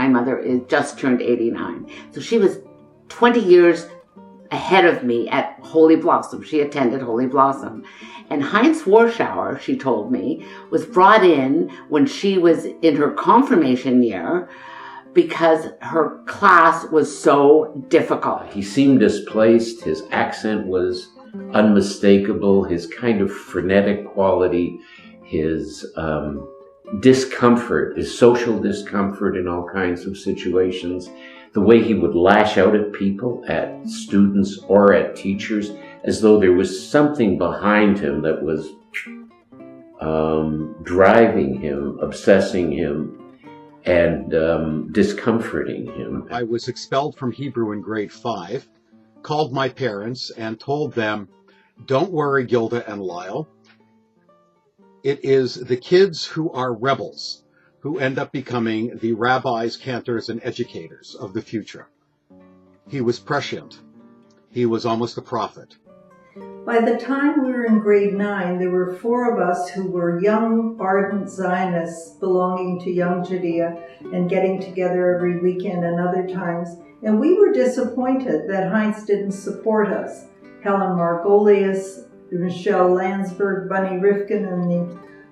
my mother just turned 89. So she was 20 years ahead of me at Holy Blossom. She attended Holy Blossom. And Heinz Warschauer, she told me, was brought in when she was in her confirmation year because her class was so difficult. He seemed displaced. His accent was unmistakable. His kind of frenetic quality, his discomfort, his social discomfort in all kinds of situations, the way he would lash out at people, at students or at teachers, as though there was something behind him that was driving him, obsessing him, and discomforting him. I was expelled from Hebrew in grade 5, called my parents and told them, don't worry, Gilda and Lyle. It is the kids who are rebels who end up becoming the rabbis, cantors, and educators of the future. He was prescient. He was almost a prophet. By the time we were in grade 9, there were 4 of us who were young, ardent Zionists belonging to Young Judea and getting together every weekend and other times. And we were disappointed that Heinz didn't support us. Helen Margolius, Michelle Landsberg, Bunny Rifkin, and me.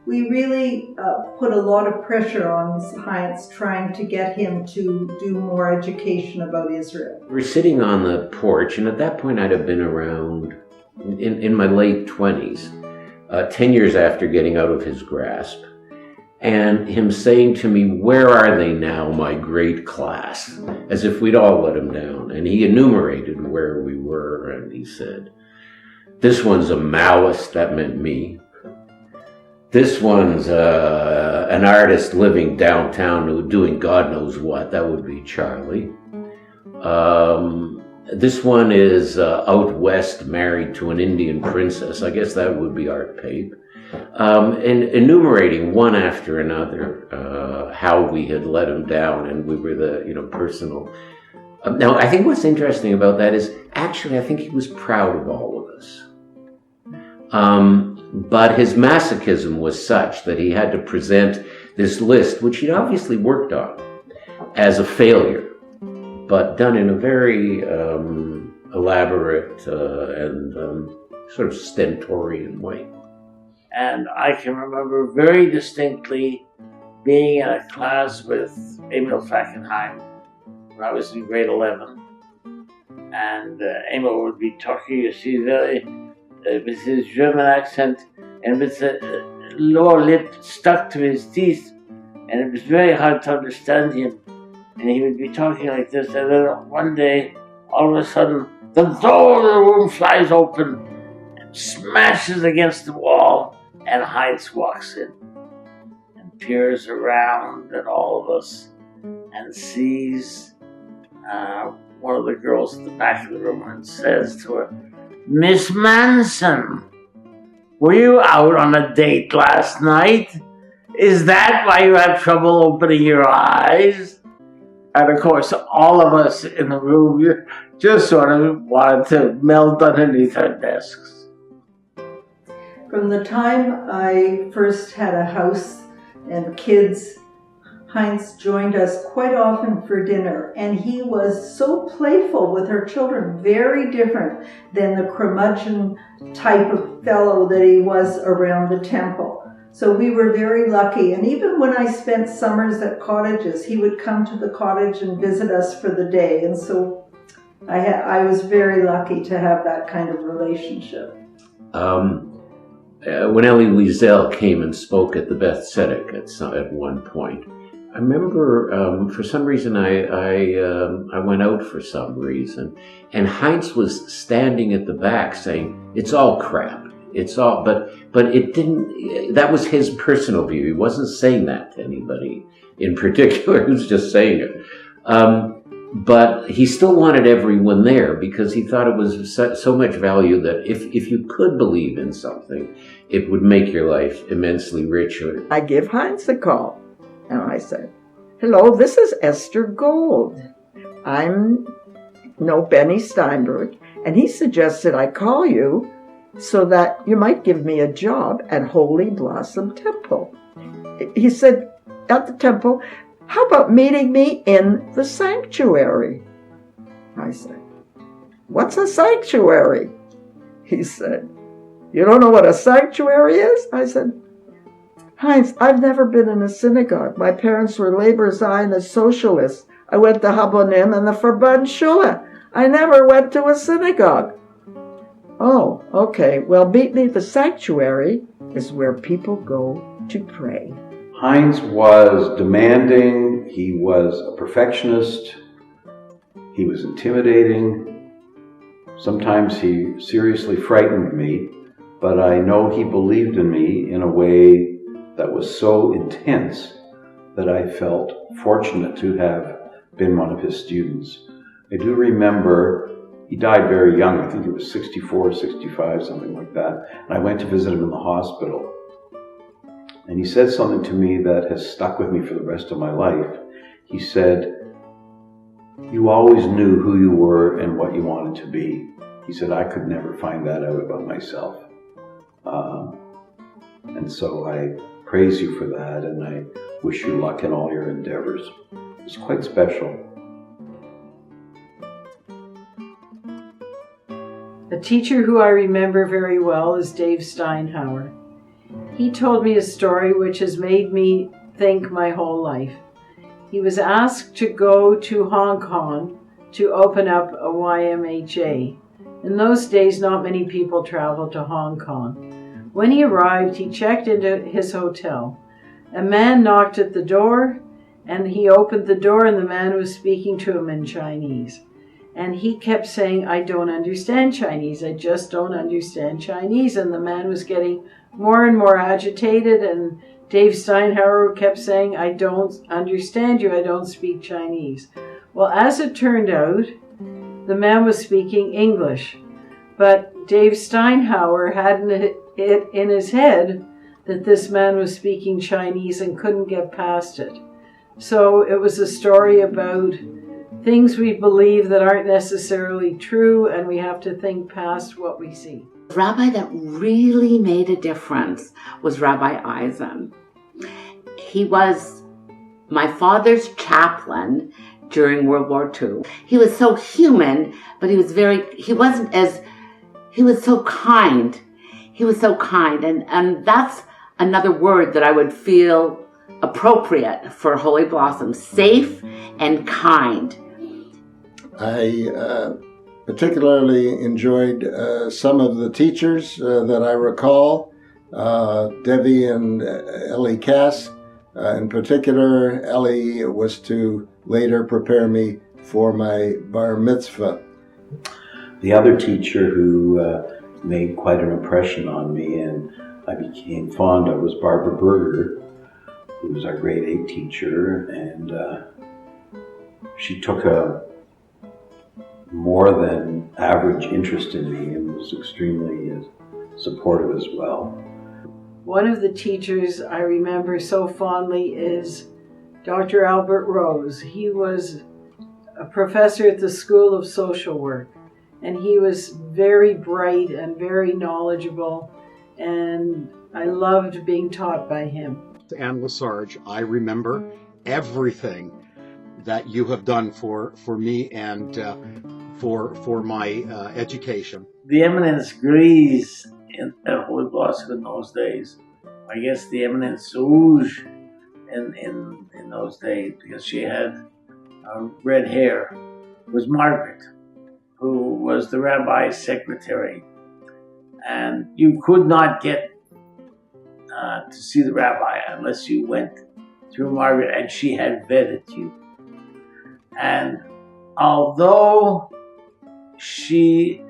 We really put a lot of pressure on Heinz, trying to get him to do more education about Israel. We were sitting on the porch, and at that point I'd have been around in my late 20s, 10 years after getting out of his grasp, and him saying to me, where are they now, my great class? As if we'd all let him down. And he enumerated where we were, and he said, this one's a Maoist, that meant me. This one's an artist living downtown doing God knows what, that would be Charlie. This one is out west married to an Indian princess. I guess that would be Art Pape. And enumerating one after another how we had let him down, and we were the personal. Now, I think what's interesting about that is actually I think he was proud of all of us. But his masochism was such that he had to present this list, which he'd obviously worked on, as a failure, but done in a very elaborate and sort of stentorian way. And I can remember very distinctly being in a class with Emil Fackenheim when I was in grade 11. And Emil would be talking, you see, very with his German accent and with the lower lip stuck to his teeth, and it was very hard to understand him. And he would be talking like this, and then one day, all of a sudden, the door of the room flies open and smashes against the wall, and Heinz walks in and peers around at all of us and sees one of the girls at the back of the room and says to her, Miss Manson, were you out on a date last night? Is that why you have trouble opening your eyes? And of course, all of us in the room just sort of wanted to melt underneath our desks. From the time I first had a house and kids, Heinz joined us quite often for dinner, and he was so playful with our children, very different than the curmudgeon type of fellow that he was around the temple. So we were very lucky, and even when I spent summers at cottages, he would come to the cottage and visit us for the day, and so I was very lucky to have that kind of relationship. When Elie Wiesel came and spoke at the Beth Tzedek at one point, I remember for some reason I went out for some reason, and Heinz was standing at the back saying, "It's all crap. It's all," but it didn't. That was his personal view. He wasn't saying that to anybody in particular. He was just saying it. But he still wanted everyone there because he thought it was so much value that if you could believe in something, it would make your life immensely richer. I give Heinz a call, and I said, "Hello, this is Esther Gold. I'm Benny Steinberg, and he suggested I call you so that you might give me a job at Holy Blossom Temple." He said, at the temple, how about meeting me in the sanctuary? I said, what's a sanctuary? He said, you don't know what a sanctuary is? I said, Heinz, I've never been in a synagogue. My parents were labor Zionist socialists. I went to Habonim and the Verbandschule. I never went to a synagogue. Oh, okay. Well, meet me. The sanctuary is where people go to pray. Heinz was demanding. He was a perfectionist. He was intimidating. Sometimes he seriously frightened me, but I know he believed in me in a way that was so intense that I felt fortunate to have been one of his students. I do remember he died very young. I think he was 64, 65, something like that. And I went to visit him in the hospital. And he said something to me that has stuck with me for the rest of my life. He said, you always knew who you were and what you wanted to be. He said, I could never find that out about myself. And so I praise you for that, and I wish you luck in all your endeavors. It's quite special. A teacher who I remember very well is Dave Steinhauer. He told me a story which has made me think my whole life. He was asked to go to Hong Kong to open up a YMHA. In those days, not many people traveled to Hong Kong. When he arrived, he checked into his hotel. A man knocked at the door, and he opened the door, and the man was speaking to him in Chinese. And he kept saying, I don't understand Chinese. I just don't understand Chinese. And the man was getting more and more agitated, and Dave Steinhauer kept saying, I don't understand you. I don't speak Chinese. Well, as it turned out, the man was speaking English. But Dave Steinhauer hadn't it in his head that this man was speaking Chinese and couldn't get past it. So it was a story about things we believe that aren't necessarily true, and we have to think past what we see. The rabbi that really made a difference was Rabbi Eisen. He was my father's chaplain during World War II. He was so human, but he was so kind. He was so kind, and that's another word that I would feel appropriate for Holy Blossom, safe and kind. I particularly enjoyed some of the teachers that I recall, Debbie and Ellie Cass. In particular, Ellie was to later prepare me for my bar mitzvah. The other teacher who made quite an impression on me and I became fond of was Barbara Berger, who was our grade 8 teacher, and she took a more than average interest in me and was extremely supportive as well. One of the teachers I remember so fondly is Dr. Albert Rose. He was a professor at the School of Social Work, and he was very bright and very knowledgeable, and I loved being taught by him. And Lesarge, I remember everything that you have done for me and for my education. The eminence Grise at Holy Blossom in those days, I guess the eminence Rouge in those days, because she had red hair, was Margaret, who was the rabbi's secretary. And you could not get to see the rabbi unless you went through Margaret, and she had vetted you. And although she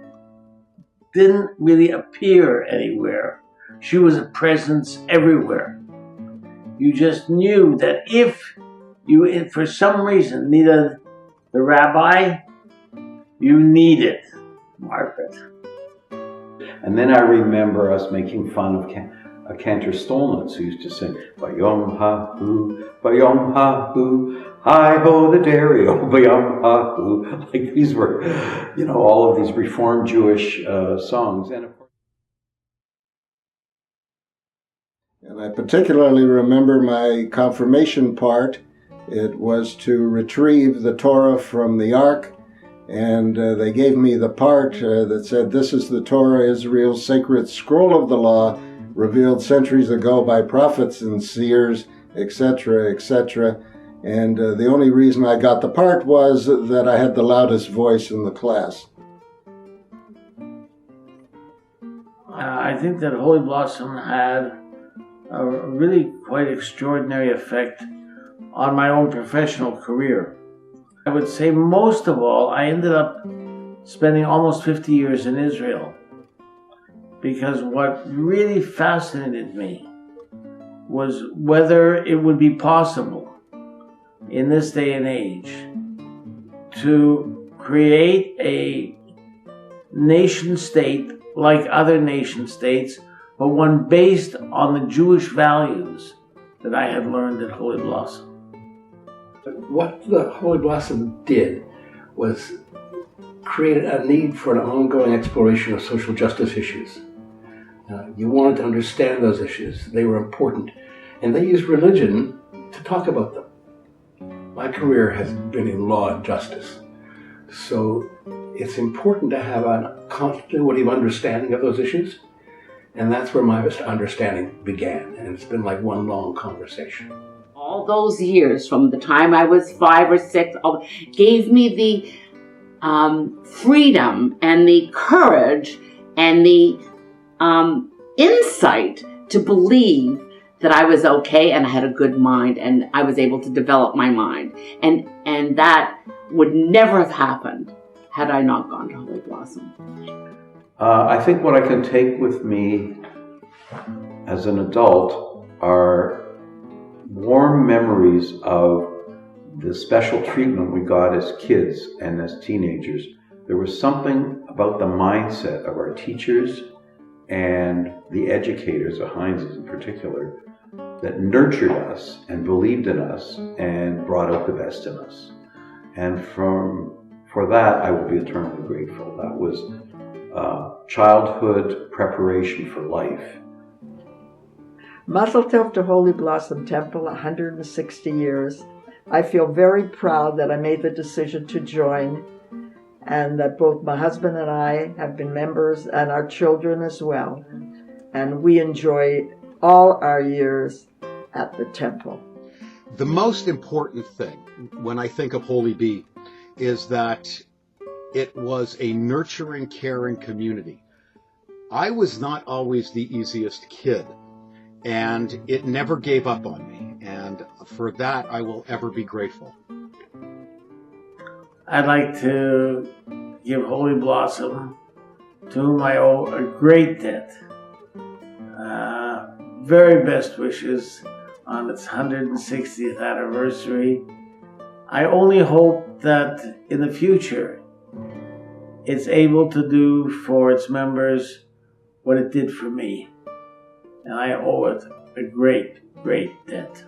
didn't really appear anywhere, she was a presence everywhere. You just knew that if you, for some reason, needed the rabbi, you needed Margaret. And then I remember us making fun of a cantor Stolnitz who used to sing, Bayom ha-hoo, hi-ho the dairy, oh, bayom ha-hoo. Like these were, all of these Reformed Jewish songs. And I particularly remember my confirmation part It was to retrieve the Torah from the Ark, and they gave me the part that said, "This is the Torah, Israel's sacred scroll of the law, revealed centuries ago by prophets and seers," etc., etc. And the only reason I got the part was that I had the loudest voice in the class. I think that Holy Blossom had a really quite extraordinary effect on my own professional career. I would say most of all, I ended up spending almost 50 years in Israel, because what really fascinated me was whether it would be possible in this day and age to create a nation state like other nation states, but one based on the Jewish values that I had learned at Holy Blossom. What the Holy Blossom did was create a need for an ongoing exploration of social justice issues. You wanted to understand those issues. They were important. And they used religion to talk about them. My career has been in law and justice. So it's important to have a continuity of understanding of those issues. And that's where my understanding began. And it's been like one long conversation. All those years, from the time I was 5 or 6, gave me the freedom and the courage and the insight to believe that I was okay and I had a good mind and I was able to develop my mind. And that would never have happened had I not gone to Holy Blossom. I think what I can take with me as an adult are warm memories of the special treatment we got as kids and as teenagers. There was something about the mindset of our teachers and the educators, the Heinzes in particular, that nurtured us and believed in us and brought out the best in us. And for that, I will be eternally grateful. That was childhood preparation for life. Mazel Tov to Holy Blossom Temple, 160 years. I feel very proud that I made the decision to join, and that both my husband and I have been members, and our children as well. And we enjoy all our years at the temple. The most important thing when I think of Holy Bee is that it was a nurturing, caring community. I was not always the easiest kid, and it never gave up on me. And for that, I will ever be grateful. I'd like to give Holy Blossom, to whom I owe a great debt, very best wishes on its 160th anniversary. I only hope that in the future it's able to do for its members what it did for me. And I owe it a great, great debt.